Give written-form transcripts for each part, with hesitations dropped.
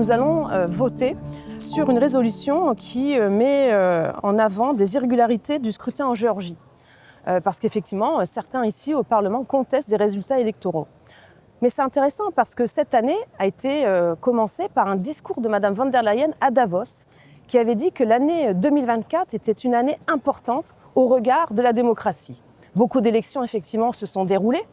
nous allons voter sur une résolution qui met en avant des irrégularités du scrutin en Géorgie. Parce qu'effectivement, certains ici au Parlement contestent des résultats électoraux. Mais c'est intéressant parce que cette année a été commencée par un discours de Mme von der Leyen à Davos, qui avait dit que l'année 2024 était une année importante au regard de la démocratie. Beaucoup d'élections, effectivement, se sont déroulées.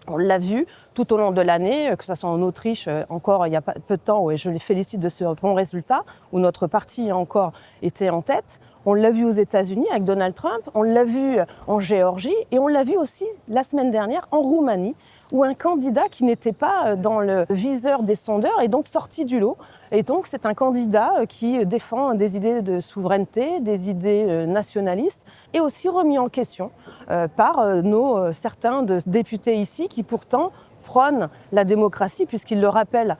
On l'a vu tout au long de l'année, que ce soit en Autriche, encore il y a peu de temps, et je les félicite de ce bon résultat, où notre parti a encore été en tête. On l'a vu aux États-Unis avec Donald Trump, on l'a vu en Géorgie, et on l'a vu aussi la semaine dernière en Roumanie, où un candidat qui n'était pas dans le viseur des sondeurs est donc sorti du lot. Et donc c'est un candidat qui défend des idées de souveraineté, des idées nationalistes, et aussi remis en question par certains députés ici qui pourtant prônent la démocratie, puisqu'ils le rappellent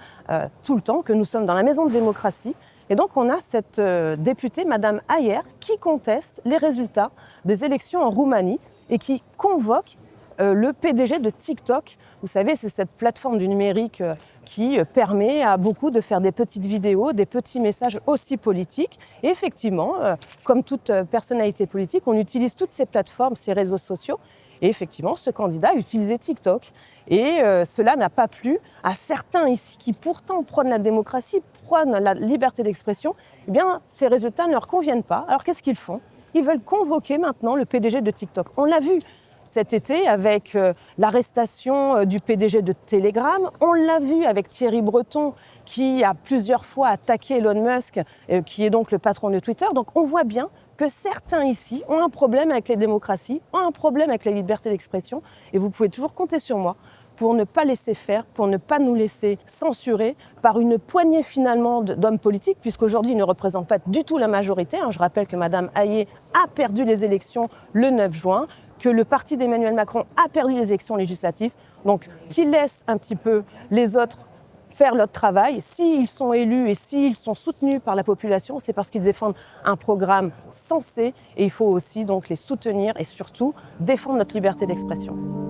tout le temps que nous sommes dans la maison de démocratie. Et donc on a cette députée, Madame Ayer, qui conteste les résultats des élections en Roumanie et qui convoque le PDG de TikTok. Vous savez, c'est cette plateforme du numérique qui permet à beaucoup de faire des petites vidéos, des petits messages aussi politiques. Et effectivement, comme toute personnalité politique, on utilise toutes ces plateformes, ces réseaux sociaux. Et effectivement, ce candidat utilisait TikTok. Et cela n'a pas plu à certains ici qui pourtant prônent la démocratie, prônent la liberté d'expression. Eh bien, ces résultats ne leur conviennent pas. Alors qu'est-ce qu'ils font ? Ils veulent convoquer maintenant le PDG de TikTok. On l'a vu cet été avec l'arrestation du PDG de Telegram. On l'a vu avec Thierry Breton qui a plusieurs fois attaqué Elon Musk, qui est donc le patron de Twitter. Donc on voit bien que certains ici ont un problème avec les démocraties, ont un problème avec la liberté d'expression. Et vous pouvez toujours compter sur moi pour ne pas laisser faire, pour ne pas nous laisser censurer par une poignée finalement d'hommes politiques, puisqu'aujourd'hui ils ne représentent pas du tout la majorité. Je rappelle que Mme Ayer a perdu les élections le 9 juin, que le parti d'Emmanuel Macron a perdu les élections législatives. Donc qu'ils laissent un petit peu les autres faire leur travail. S'ils sont élus et s'ils sont soutenus par la population, c'est parce qu'ils défendent un programme sensé et il faut aussi donc les soutenir et surtout défendre notre liberté d'expression.